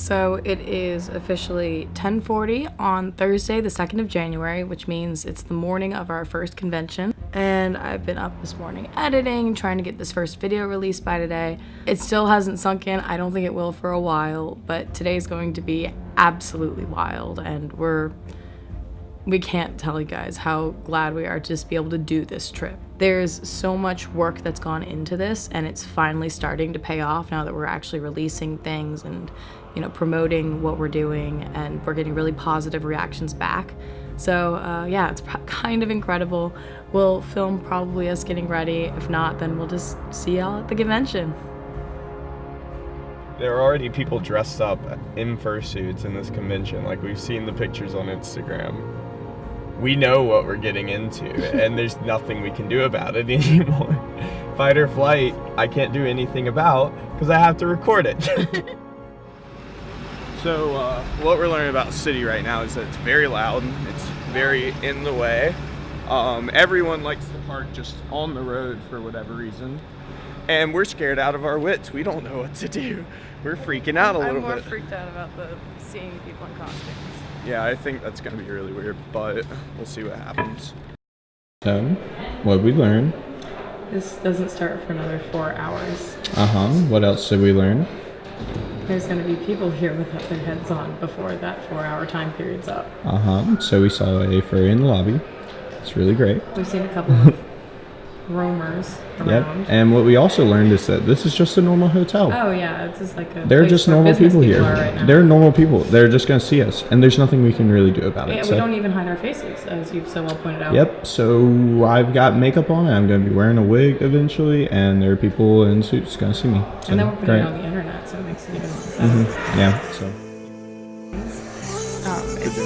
So it is officially 10:40 on Thursday, the 2nd of January, which means it's the morning of our first convention. And I've been up this morning editing, trying to get this first video released by today. It still hasn't sunk in. I don't think it will for a while, but today's going to be absolutely wild, and we can't tell you guys how glad we are to just be able to do this trip. There's so much work that's gone into this, and it's finally starting to pay off now that we're actually releasing things and, you know, promoting what we're doing, and we're getting really positive reactions back. So yeah, it's kind of incredible. We'll film probably us getting ready. If not, then we'll just see y'all at the convention. There are already people dressed up in fursuits in this convention. Like, we've seen the pictures on Instagram. We know what we're getting into, and there's nothing we can do about it anymore. Fight or flight, I can't do anything about because I have to record it. So what we're learning about the city right now is that it's very loud, it's very in the way. Everyone likes to park just on the road for whatever reason. And we're scared out of our wits. We don't know what to do. We're freaking out a little bit. I'm more freaked out about seeing people in costumes. Yeah, I think that's going to be really weird, but we'll see what happens. So, what did we learn? This doesn't start for another 4 hours. What else did we learn? There's going to be people here without their heads on before that 4-hour time period's up. So we saw a furry in the lobby. It's really great. We've seen a couple of roamers around. Yep. And what we also learned is that this is just a normal hotel. Oh yeah, it's just like a They're just normal people here. Right, they're normal people. They're just going to see us, and there's nothing we can really do about it. Yeah, we don't even hide our faces, as you've so well pointed out. Yep. So I've got makeup on, and I'm going to be wearing a wig eventually, and there are people in suits going to see me. So, and then we're putting it on the internet, so it makes it even better. Yeah. So. It's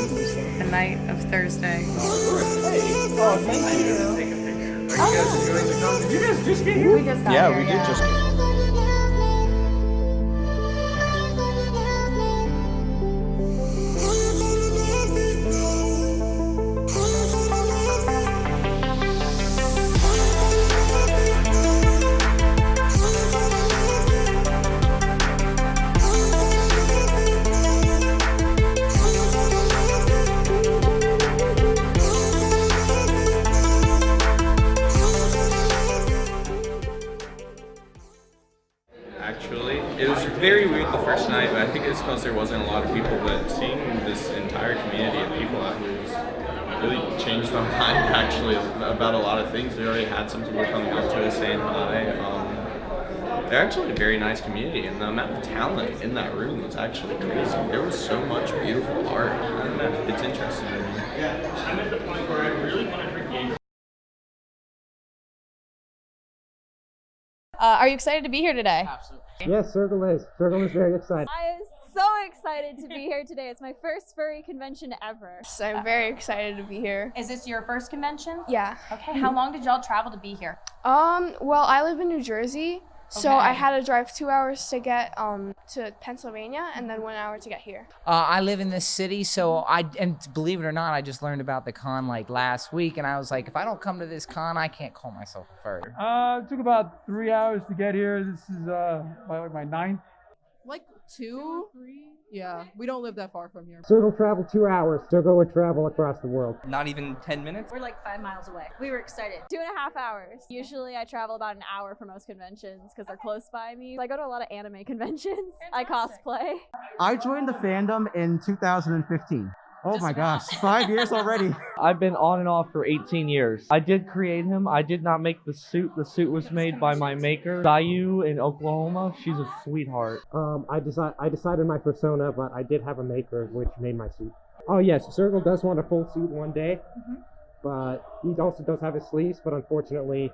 the night of Thursday. Oh, thank you. Are you guys enjoying the con? Did you guys just get here? We just got here, we did just get here. It was very weird the first night, but I think it's because there wasn't a lot of people, but seeing this entire community of people out here has really changed my mind actually about a lot of things. We already had some people coming up to us saying hi. They're actually a very nice community, and the amount of talent in that room was actually crazy. There was so much beautiful art. I don't know, it's interesting. I'm at the point where I really want to create. Are you excited to be here today? Absolutely. Yes, Circle is. Circle is very excited. I am so excited to be here today. It's my first furry convention ever. So I'm very excited to be here. Is this your first convention? Yeah. Okay, how long did y'all travel to be here? Well, I live in New Jersey, so Okay. I had to drive 2 hours to get to Pennsylvania, and then 1 hour to get here. I live in this city, so and believe it or not, I just learned about the con like last week, and I was like, if I don't come to this con, I can't call myself a furry. It took about 3 hours to get here. This is my ninth. Like 2, 3? Yeah, we don't live that far from here. Circle traveled 2 hours. Circle would travel across the world. Not even 10 minutes? We're like 5 miles away. We were excited. 2.5 hours. Usually I travel about an hour for most conventions because they're close by me. I go to a lot of anime conventions. I cosplay. I joined the fandom in 2015. Oh my gosh, 5 years already. I've been on and off for 18 years. I did create him. I did not make the suit. The suit was made by my maker, Sayu in Oklahoma. She's a sweetheart. I decided my persona, but I did have a maker which made my suit. Oh yes, Circle does want a full suit one day, but he also does have his sleeves, but unfortunately,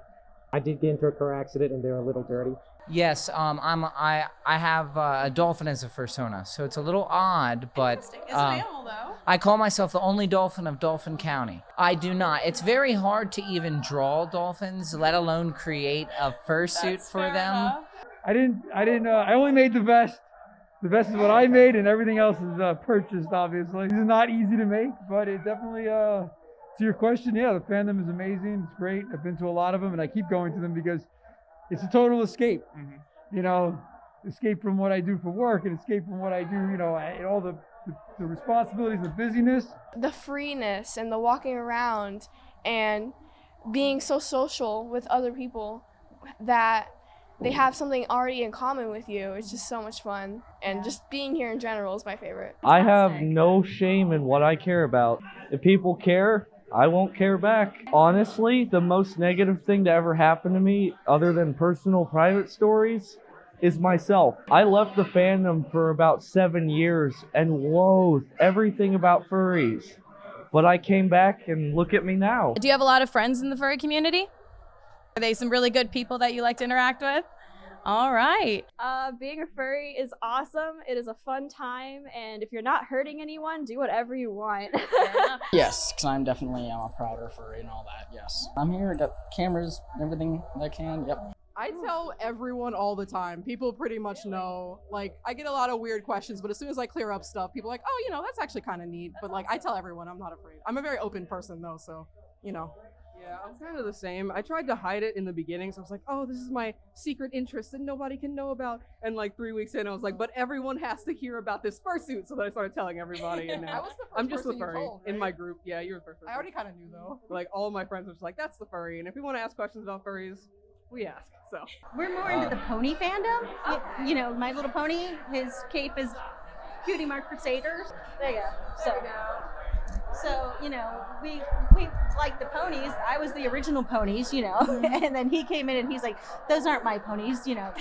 I did get into a car accident and they're a little dirty. Yes, I have a dolphin as a fursona, so it's a little odd, but It's an animal, though. I call myself the only dolphin of Dolphin County. I do not. It's very hard to even draw dolphins, let alone create a fursuit for them. I only made the vest. The vest is what I made, and everything else is purchased, obviously. This is not easy to make, but it definitely, to your question, yeah, the fandom is amazing. It's great. I've been to a lot of them, and I keep going to them because it's a total escape. You know, escape from what I do for work and escape from what I do, you know, and all the responsibilities, the busyness. The freeness and the walking around and being so social with other people that they have something already in common with you. It's just so much fun. And just being here in general is my favorite. I have no shame in what I care about. If people care, I won't care back. Honestly, the most negative thing to ever happen to me, other than personal private stories, is myself. I left the fandom for about 7 years and loathed everything about furries. But I came back and look at me now. Do you have a lot of friends in the furry community? Are they some really good people that you like to interact with? All right. Being a furry is awesome. It is a fun time, and if you're not hurting anyone, do whatever you want. Yes, because I'm definitely a prouder furry and all that, yes. I'm here, I got cameras, everything that I can, yep. I tell everyone all the time. People pretty much know. Like, I get a lot of weird questions, but as soon as I clear up stuff, people are like, oh, you know, that's actually kind of neat. But like, I tell everyone I'm not afraid. I'm a very open person though, so, you know. Yeah, I'm kind of the same. I tried to hide it in the beginning, so I was like, oh, this is my secret interest that nobody can know about. And like 3 weeks in, I was like, but everyone has to hear about this fursuit. So then I started telling everybody, and now I'm just the furry in my group. Yeah, you're the first person. I already kind of knew though. Like, all of my friends were just like, that's the furry. And if we want to ask questions about furries, we ask. So we're more into the pony fandom. You know, My Little Pony, his cape is Cutie Mark Crusaders. There you go. So, you know, we like the ponies. I was the original ponies, you know, and then he came in and he's like, those aren't my ponies, you know,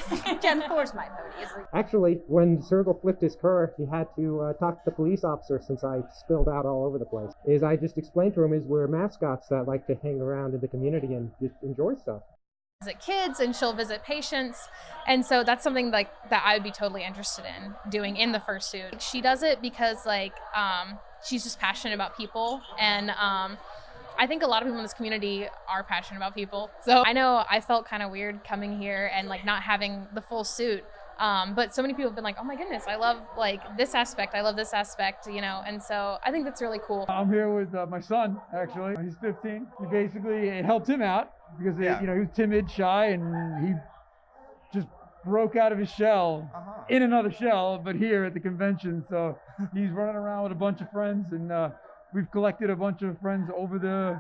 Gen 4's my ponies. Actually, when Sergal flipped his car, he had to talk to the police officer since I spilled out all over the place. I just explained to him we're mascots that like to hang around in the community and just enjoy stuff. Visit kids and she'll visit patients, and so that's something like that I would be totally interested in doing in the fursuit. She does it because like she's just passionate about people, and I think a lot of people in this community are passionate about people. So I know I felt kind of weird coming here and like not having the full suit, but so many people have been like, oh my goodness, I love like this aspect, I love this aspect, you know, and so I think that's really cool. I'm here with my son, actually. He's 15. It helped him out because you know, he was timid, shy, and he just broke out of his shell in another shell, but here at the convention. So he's running around with a bunch of friends, and we've collected a bunch of friends over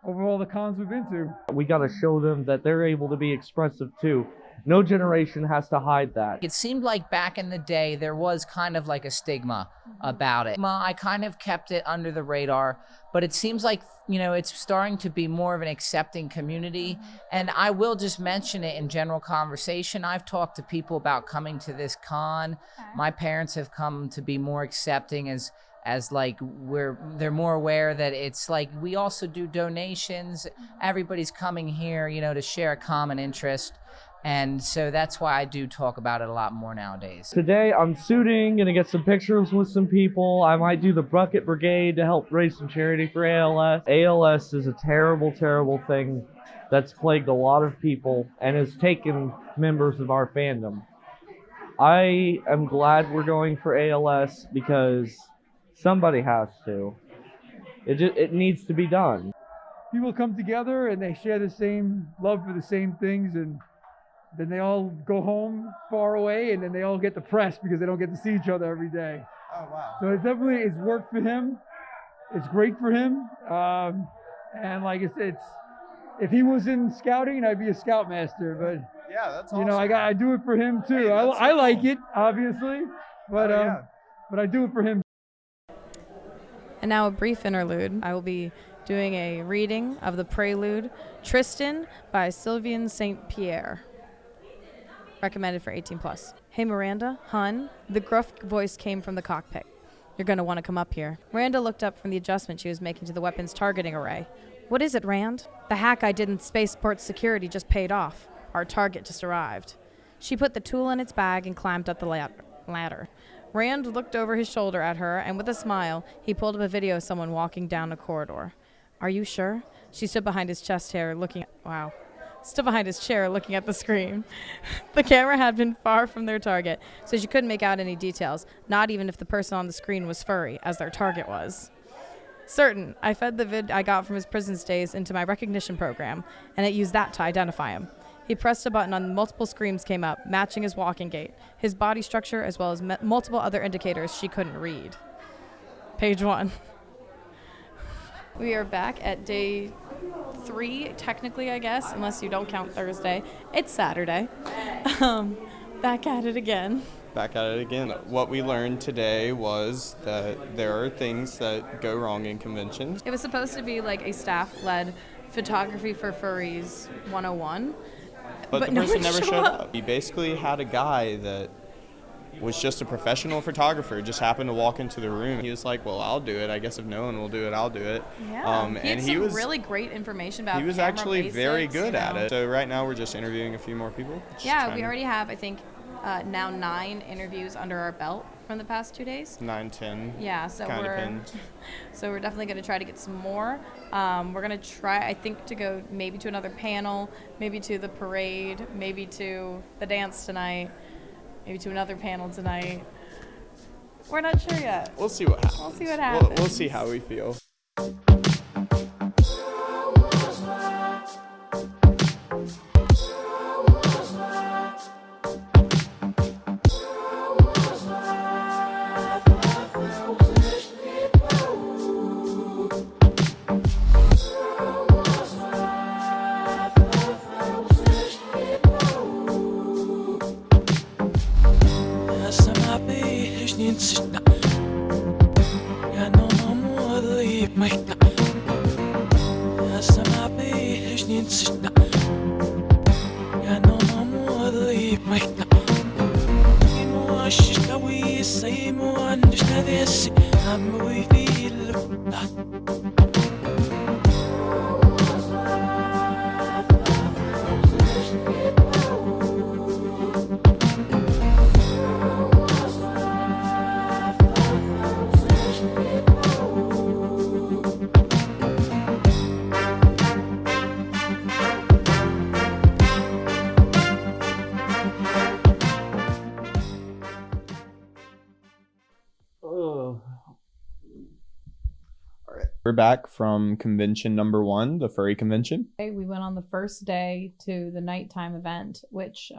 all the cons we've been to. We got to show them that they're able to be expressive too. No generation has to hide that. It seemed like back in the day there was kind of like a stigma about it. I kind of kept it under the radar, but it seems like, you know, it's starting to be more of an accepting community. And I will just mention it in general conversation. I've talked to people about coming to this con. My parents have come to be more accepting as like they're more aware that it's like we also do donations. Everybody's coming here, you know, to share a common interest. And so that's why I do talk about it a lot more nowadays. Today I'm suiting, gonna get some pictures with some people. I might do the Bucket Brigade to help raise some charity for ALS. ALS is a terrible, terrible thing that's plagued a lot of people and has taken members of our fandom. I am glad we're going for ALS because somebody has to. It needs to be done. People come together and they share the same love for the same things, and then they all go home far away, and then they all get depressed because they don't get to see each other every day. Oh, wow. So it's worked for him. It's great for him. And like it's if he was in scouting, I'd be a scoutmaster. But yeah, that's awesome. You know, I do it for him too. Hey, I like it, obviously, but but I do it for him. And now a brief interlude. I will be doing a reading of the prelude Tristan by Sylvain St. Pierre. Recommended for 18+. Hey Miranda, hun. The gruff voice came from the cockpit. You're going to want to come up here. Miranda looked up from the adjustment she was making to the weapon's targeting array. What is it, Rand? The hack I did in spaceport security just paid off. Our target just arrived. She put the tool in its bag and climbed up the ladder. Rand looked over his shoulder at her, and with a smile, he pulled up a video of someone walking down a corridor. Are you sure? She stood behind his chair looking at the screen. The camera had been far from their target, so she couldn't make out any details, not even if the person on the screen was furry, as their target was. Certain, I fed the vid I got from his prison stays into my recognition program, and it used that to identify him. He pressed a button and multiple screams came up, matching his walking gait, his body structure, as well as multiple other indicators she couldn't read. Page 1. We are back at day 3, technically, I guess, unless you don't count Thursday. It's Saturday. Back at it again. Back at it again. What we learned today was that there are things that go wrong in conventions. It was supposed to be like a staff-led photography for furries 101. But the person never showed up. He basically had a guy that was just a professional photographer, just happened to walk into the room. He was like, well, I'll do it. I guess if no one will do it, I'll do it. Yeah, he had some really great information about He was actually very good at it. So right now we're just interviewing a few more people. Yeah, we already have, I think, now 9 interviews under our belt from the past 2 days. 9, 10. Yeah, so we're definitely going to try to get some more. We're going to try, I think, to go maybe to another panel, maybe to the parade, maybe to the dance tonight, maybe to another panel tonight. We're not sure yet. We'll see what happens. We'll see what happens. We'll see how we feel. We're back from convention number 1, the furry convention. We went on the first day to the nighttime event, which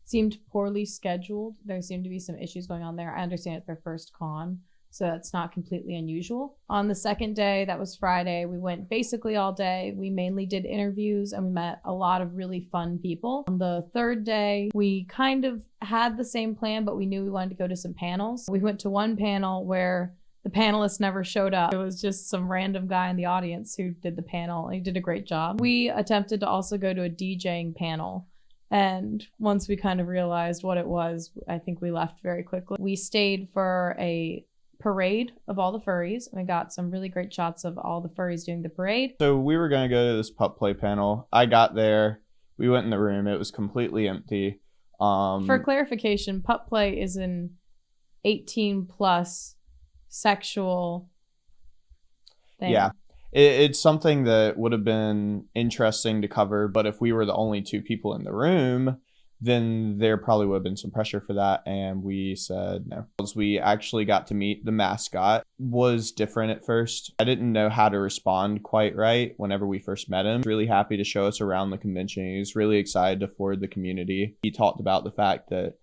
seemed poorly scheduled. There seemed to be some issues going on there. I understand it's their first con, so that's not completely unusual. On the second day, that was Friday, we went basically all day. We mainly did interviews and we met a lot of really fun people. On the third day, we kind of had the same plan, but we knew we wanted to go to some panels. We went to one panel where the panelists never showed up. It was just some random guy in the audience who did the panel. He did a great job. We attempted to also go to a DJing panel. And once we kind of realized what it was, I think we left very quickly. We stayed for a parade of all the furries. And we got some really great shots of all the furries doing the parade. So we were going to go to this pup play panel. I got there. We went in the room. It was completely empty. For clarification, pup play is an 18 plus sexual thing. Yeah, it's something that would have been interesting to cover, but if we were the only 2 people in the room, then there probably would have been some pressure for that, and we said no. We actually got to meet the mascot. Was different at first. I didn't know how to respond quite right whenever we first met him. He was really happy to show us around the convention. He was really excited to forward the community. He talked about the fact that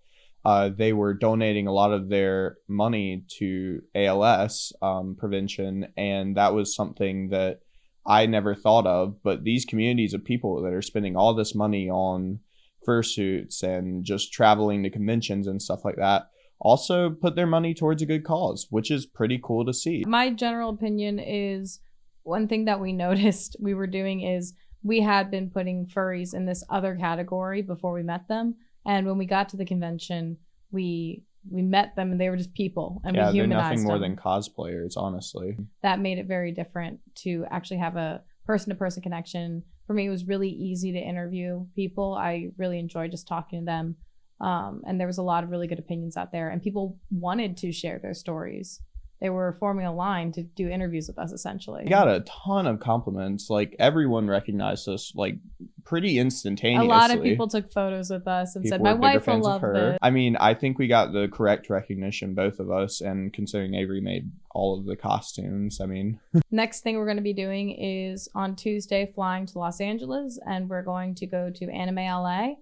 they were donating a lot of their money to ALS prevention, and that was something that I never thought of. But these communities of people that are spending all this money on fursuits and just traveling to conventions and stuff like that also put their money towards a good cause, which is pretty cool to see. My general opinion is one thing that we noticed we were doing is we had been putting furries in this other category before we met them. And when we got to the convention, we met them and they were just people, and we humanized them. Yeah, they're nothing more than cosplayers, honestly. That made it very different to actually have a person-to-person connection. For me, it was really easy to interview people. I really enjoyed just talking to them. And there was a lot of really good opinions out there, and people wanted to share their stories. They were forming a line to do interviews with us, essentially. We got a ton of compliments. Like, everyone recognized us, like, pretty instantaneously. A lot of people took photos with us and said, my wife will love this. I mean, I think we got the correct recognition, both of us, and considering Avery made all of the costumes, I mean. Next thing we're going to be doing is on Tuesday flying to Los Angeles, and we're going to go to Anime LA.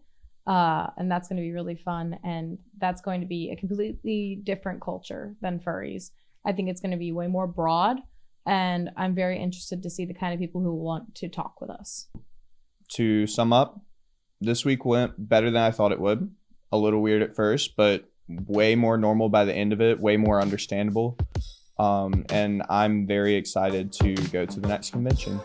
And that's going to be really fun, and that's going to be a completely different culture than furries. I think it's going to be way more broad, and I'm very interested to see the kind of people who want to talk with us. To sum up, this week went better than I thought it would. A little weird at first, but way more normal by the end of it, way more understandable. And I'm very excited to go to the next convention.